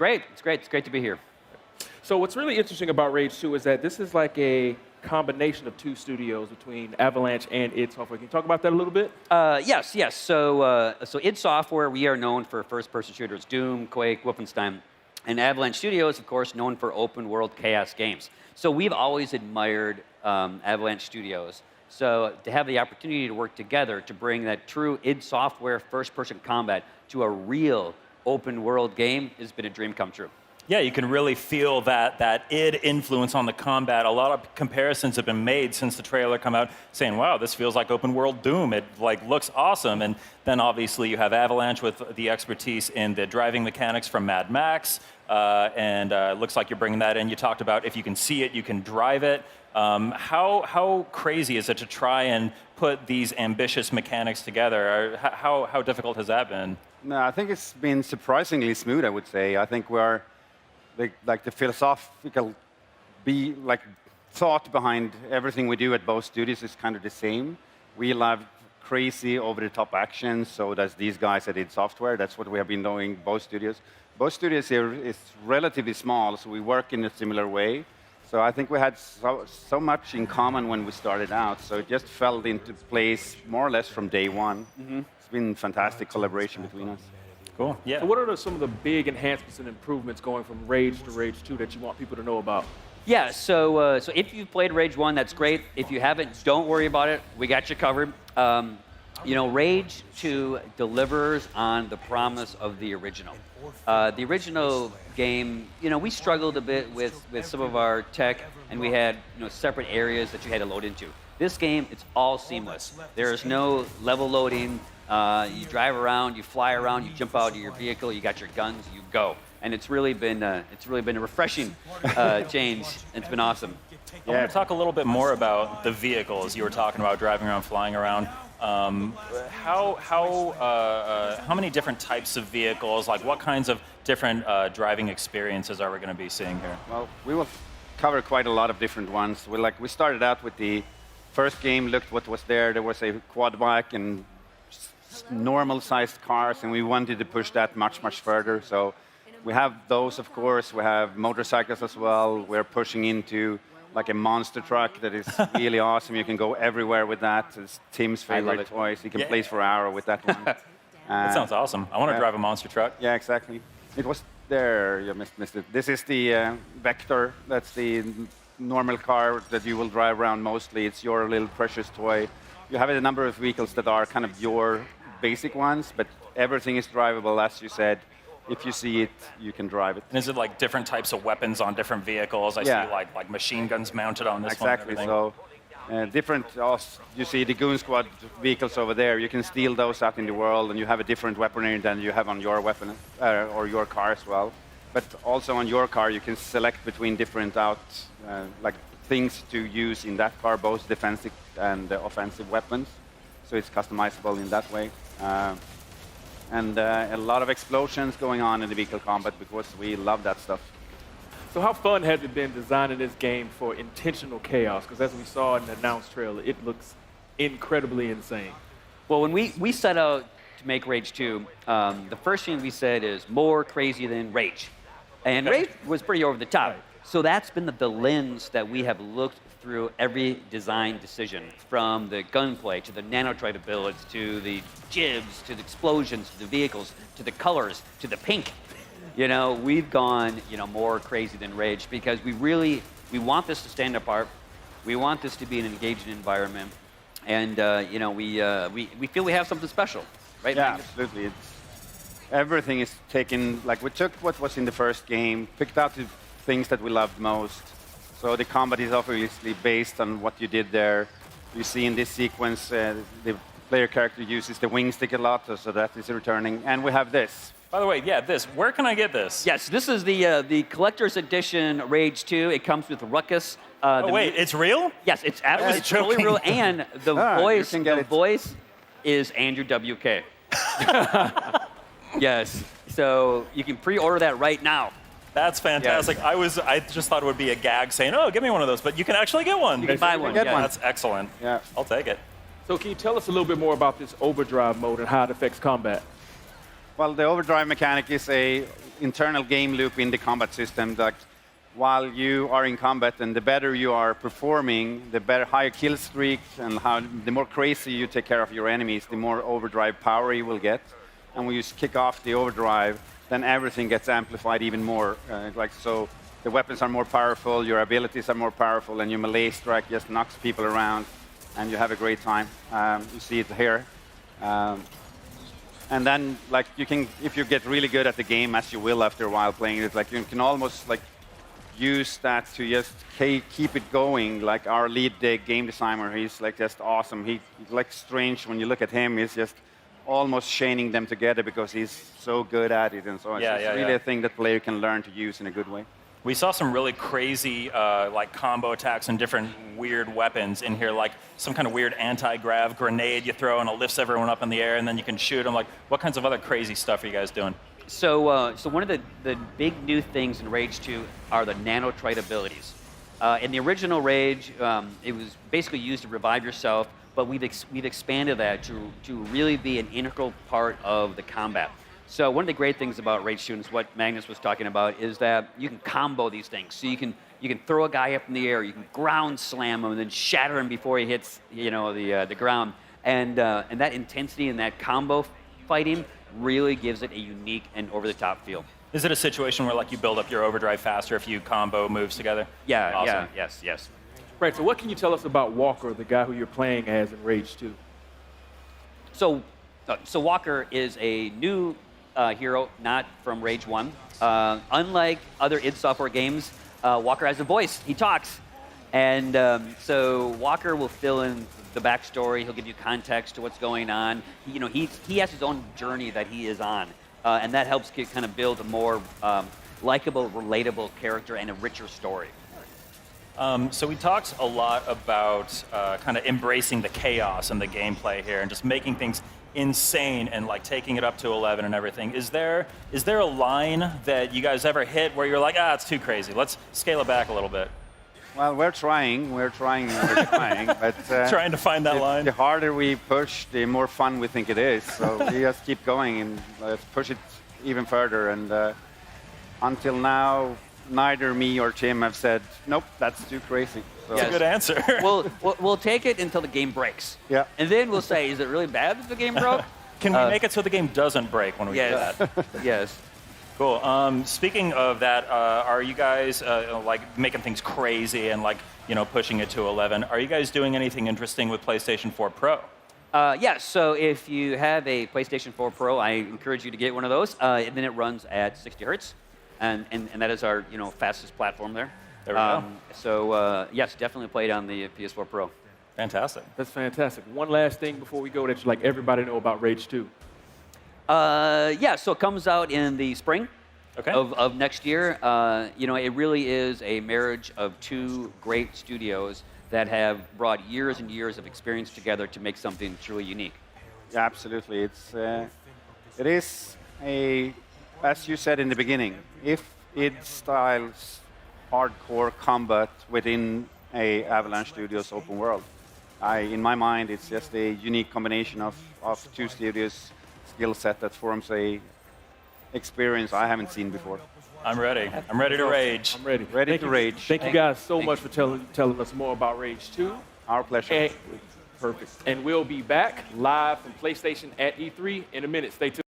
great. It's great. It's great to be here. So what's really interesting about Rage 2 is that this is like a combination of two studios between Avalanche and id Software. Can you talk about that a little bit? Yes. So id Software, we are known for first-person shooters, Doom, Quake, Wolfenstein. And Avalanche Studios, of course, known for open-world chaos games. So we've always admired Avalanche Studios. So to have the opportunity to work together to bring that true id Software first-person combat to a real open-world game has been a dream come true. Yeah, you can really feel that id influence on the combat. A lot of comparisons have been made since the trailer come out, saying, "Wow, this feels like open world Doom. It looks awesome." And then obviously you have Avalanche with the expertise in the driving mechanics from Mad Max, and it looks like you're bringing that in. You talked about if you can see it, you can drive it. How crazy is it to try and put these ambitious mechanics together? How difficult has that been? No, I think it's been surprisingly smooth, I would say. I think we're the philosophical thought behind everything we do at both studios is kind of the same. We love crazy, over-the-top action, so does these guys at id Software. That's what we have been doing, both studios. Both studios here is relatively small, so we work in a similar way. So I think we had so much in common when we started out, so it just fell into place more or less from day one. It's been fantastic collaboration between us. Cool. Yeah. So what are some of the big enhancements and improvements going from Rage to Rage 2 that you want people to know about? Yeah, so if you've played Rage 1, that's great. If you haven't, don't worry about it. We got you covered. Rage 2 delivers on the promise of the original. The original game, we struggled a bit with some of our tech, and we had separate areas that you had to load into. This game, it's all seamless. There is no level loading. You drive around, you fly around, you jump out of your vehicle, you got your guns, you go. And it's really been a refreshing change. It's been awesome. I want to talk a little bit more about the vehicles you were talking about, driving around, flying around. How many different types of vehicles, what kinds of different driving experiences are we going to be seeing here? Well, we will cover quite a lot of different ones. We started out with the first game, looked what was there. There was a quad bike and normal-sized cars, and we wanted to push that much further. So we have those, of course. We have motorcycles as well. We're pushing into a monster truck that is really awesome. You can go everywhere with that. It's Tim's favorite toy. So you can play for an hour with that one. That sounds awesome. I want to drive a monster truck. Yeah, exactly. It was there. You missed it. This is the Vector. That's the normal car that you will drive around mostly. It's your little precious toy. You have a number of vehicles that are kind of your basic ones, but everything is drivable, as you said. If you see it, you can drive it. And is it different types of weapons on different vehicles? I see like machine guns mounted on this one. Exactly. So different. You see the Goon Squad vehicles over there. You can steal those out in the world, and you have a different weaponry than you have on your weapon or your car as well. But also on your car, you can select between different things to use in that car, both defensive and offensive weapons. So it's customizable in that way. And a lot of explosions going on in the vehicle combat because we love that stuff. So how fun has it been designing this game for intentional chaos? Because as we saw in the announced trailer, it looks incredibly insane. Well, when we set out to make Rage 2, the first thing we said is more crazy than Rage. And Rage was pretty over the top. Right. So that's been the lens that we have looked through every design decision, from the gunplay to the nanotite abilities to the jibs to the explosions to the vehicles to the colors to the pink. We've gone more crazy than Rage because we want this to stand apart. We want this to be an engaging environment, and we feel we have something special, right? Yeah, absolutely. Everything is taken. We took what was in the first game, picked out the things that we loved most. So the combat is obviously based on what you did there. You see in this sequence, the player character uses the wing stick a lot, so that is returning. And we have this. By the way, this. Where can I get this? Yes, this is the collector's edition Rage 2. It comes with Ruckus. Wait, it's real? Yes, it's absolutely totally real. And the voice is Andrew WK. Yes, so you can pre-order that right now. That's fantastic. Yes. I just thought it would be a gag saying, "Oh, give me one of those," but you can actually get one. You can buy one. That's excellent. Yeah, I'll take it. So can you tell us a little bit more about this overdrive mode and how it affects combat? Well, the overdrive mechanic is internal game loop in the combat system that while you are in combat and the better you are performing, the better higher kill streak and the more crazy you take care of your enemies, the more overdrive power you will get. And when you kick off the overdrive, then everything gets amplified even more. So the weapons are more powerful, your abilities are more powerful, and your melee strike just knocks people around, and you have a great time. You see it here. And then, you can, if you get really good at the game, as you will after a while playing it, you can almost use that to just keep it going. Like our lead game designer, he's just awesome. He's strange when you look at him. He's just almost chaining them together because he's so good at it, and so it's really a thing that player can learn to use in a good way. We saw some really crazy combo attacks and different weird weapons in here, like some kind of weird anti-grav grenade you throw and it lifts everyone up in the air and then you can shoot them. What kinds of other crazy stuff are you guys doing? So one of the big new things in Rage 2 are the nanotrite abilities. In the original Rage, it was basically used to revive yourself, but we've expanded that to really be an integral part of the combat. So one of the great things about Rage 2, and it's what Magnus was talking about, is that you can combo these things. So you can throw a guy up in the air, you can ground slam him, and then shatter him before he hits the ground. And that intensity and that combo fighting really gives it a unique and over-the-top feel. Is it a situation where you build up your overdrive faster if you combo moves together? Yeah, awesome. yes. Right, so what can you tell us about Walker, the guy who you're playing as in Rage 2? So Walker is a new hero, not from Rage 1. Unlike other id Software games, Walker has a voice. He talks. And so Walker will fill in the backstory. He'll give you context to what's going on. He has his own journey that he is on. And that helps kind of build a more likable, relatable character and a richer story. So we talked a lot about kind of embracing the chaos and the gameplay here and just making things insane and taking it up to 11 and everything. Is there a line that you guys ever hit where you're like, it's too crazy, let's scale it back a little bit? Well, we're trying, but trying to find that line. The harder we push, the more fun we think it is. So we just keep going and let's push it even further. And until now, neither me or Tim have said, nope, that's too crazy. So that's a good answer. We'll take it until the game breaks. Yeah. And then we'll say, is it really bad if the game broke? Can we make it so the game doesn't break when we do that? Yes. Cool. Speaking of that, are you guys making things crazy and pushing it to 11? Are you guys doing anything interesting with PlayStation 4 Pro? Yes. So if you have a PlayStation 4 Pro, I encourage you to get one of those. And then it runs at 60 hertz, and that is our fastest platform there. There we go. So yes, definitely play it on the PS4 Pro. Fantastic. That's fantastic. One last thing before we go that you'd like everybody to know about Rage 2. So it comes out in the spring of next year. It really is a marriage of two great studios that have brought years and years of experience together to make something truly unique. Yeah, absolutely. It is as you said in the beginning, if id styles hardcore combat within a Avalanche Studios open world. In my mind, it's just a unique combination of two studios' skill set that forms a experience I haven't seen before. I'm ready. I'm ready to rage. I'm ready. Ready to rage. Thank you guys so much for telling us more about Rage 2. Our pleasure. Perfect. And we'll be back live from PlayStation at E3 in a minute. Stay tuned.